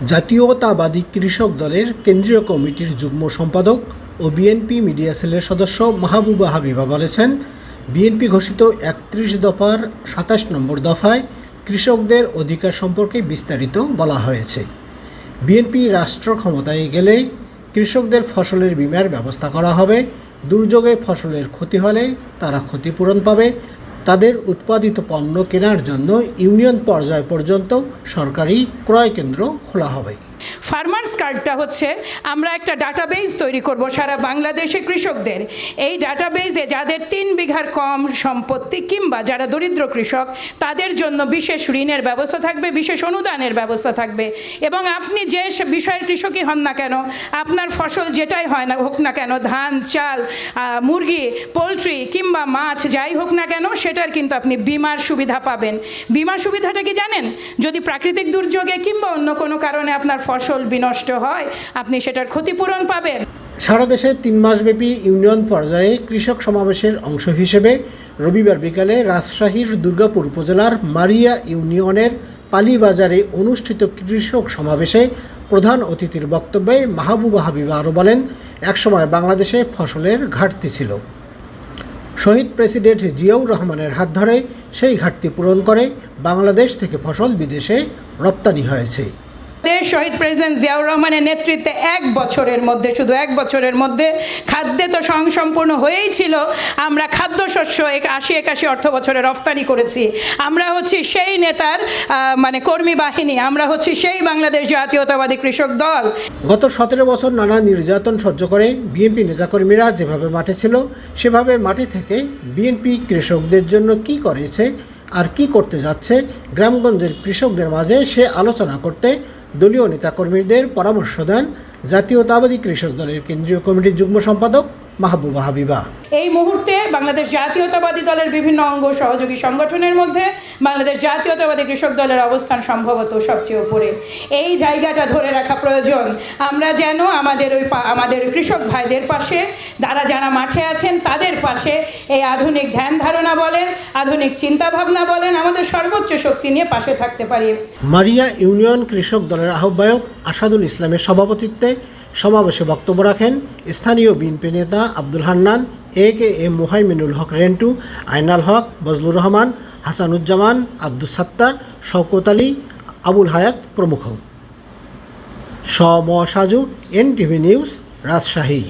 জাতীয়তাবাদী কৃষক দলের কেন্দ্রীয় কমিটির যুগ্ম সম্পাদক ও বিএনপি মিডিয়া সেলের সদস্য মাহবুবা হাবিবা বলেছেন, বিএনপি ঘোষিত ৩১ দফার ২৭ নম্বর দফায় কৃষকদের অধিকার সম্পর্কে বিস্তারিত বলা হয়েছে। বিএনপি রাষ্ট্র ক্ষমতায় গেলে কৃষকদের ফসলের বীমার ব্যবস্থা করা হবে, দুর্যোগে ফসলের ক্ষতি হলে তারা ক্ষতিপূরণ পাবে, তাদের উৎপাদিত পণ্য কেনার জন্য ইউনিয়ন পর্যায় পর্যন্ত সরকারি ক্রয় কেন্দ্র খোলা হবে। ফার্মার্স কার্ডটা হচ্ছে আমরা একটা ডাটাবেজ তৈরি করব সারা বাংলাদেশে কৃষকদের। এই ডাটাবেজে যাদের ৩ বিঘার কম সম্পত্তি কিংবা যারা দরিদ্র কৃষক তাদের জন্য বিশেষ ঋণের ব্যবস্থা থাকবে, বিশেষ অনুদানের ব্যবস্থা থাকবে। এবং আপনি যে বিষয়ের কৃষকই হন না কেন, আপনার ফসল যেটাই হয় না হোক না কেন, ধান, চাল, মুরগি, পোলট্রি কিংবা মাছ যাই হোক না কেন, সেটার কিন্তু আপনি বিমার সুবিধা পাবেন। বিমার সুবিধাটা কি জানেন? যদি প্রাকৃতিক দুর্যোগে কিংবা অন্য কোনো কারণে আপনার ফসল বিনষ্ট হয়, আপনি সেটার ক্ষতিপূরণ পাবেন। সারা দেশে ৩ মাসব্যাপী ইউনিয়ন পর্যায়ে কৃষক সমাবেশের অংশ হিসেবে রবিবার বিকালে রাজশাহীর দুর্গাপুর উপজেলার মারিয়া ইউনিয়নের পালিবাজারে অনুষ্ঠিত কৃষক সমাবেশে প্রধান অতিথির বক্তব্যে মাহবুবা হাবিবা আরও বলেন, একসময় বাংলাদেশে ফসলের ঘাটতি ছিল। শহীদ প্রেসিডেন্ট জিয়াউর রহমানের হাত ধরে সেই ঘাটতি পূরণ করে বাংলাদেশ থেকে ফসল বিদেশে রপ্তানি হয়েছে। শহীদ প্রেসিডেন্ট জিয়াউর রহমানের নেতৃত্বে ১ বছরের মধ্যে, শুধু ১ বছরের মধ্যে খাদ্যে তো স্বয়ংসম্পূর্ণ হয়েই ছিল। আমরা খাদ্যশস্য ৮০-৮১ অর্থ বছরে রফতানি করেছি। আমরা হচ্ছি সেই নেতার কর্মী বাহিনী, আমরা হচ্ছি সেই বাংলাদেশ জাতীয়তাবাদী কৃষক দল। গত ১৭ বছর নানা নির্যাতন সহ্য করে বিএনপি নেতাকর্মীরা যেভাবে মাঠে ছিল, সেভাবে মাঠে থেকে বিএনপি কৃষকদের জন্য কি করেছে আর কি করতে যাচ্ছে, গ্রামগঞ্জের কৃষকদের মাঝে সে আলোচনা করতে দলীয় নেতাকর্মীদের পরামর্শ দেন জাতীয়তাবাদী কৃষক দলের কেন্দ্রীয় কমিটির যুগ্ম সম্পাদক মাহবুবা হাবিবা। এই মুহূর্তে বাংলাদেশ জাতীয়তাবাদী দলের বিভিন্ন অঙ্গ সহযোগী সংগঠনের মধ্যে বাংলাদেশ জাতীয়তাবাদী কৃষক দলের অবস্থান সম্ভবত সবচেয়ে উপরে। এই জায়গাটা ধরে রাখা প্রয়োজন। আমরা যেন আমাদের কৃষক ভাইদের পাশে, যারা মাঠে আছেন তাদের পাশে এই আধুনিক ধ্যান ধারণা বলেন, আধুনিক চিন্তাভাবনা বলেন, আমাদের সর্বোচ্চ শক্তি নিয়ে পাশে থাকতে পারি। মারিয়া ইউনিয়ন কৃষক দলের আহ্বায়ক আসাদুল ইসলামের সভাপতিত্বে সমাবেশে বক্তব্য রাখেন স্থানীয় বিএনপি নেতা আব্দুল হান্নান, এ.কে.এম মুহাইমিনুল হক রেন্টু, আইনাল হক, বজলুর রহমান, হাসানুজ্জামান, আব্দুস সাত্তার, শওকত আলী, আবুল হায়াত প্রমুখ। Saju, NTV news, Rajshahi.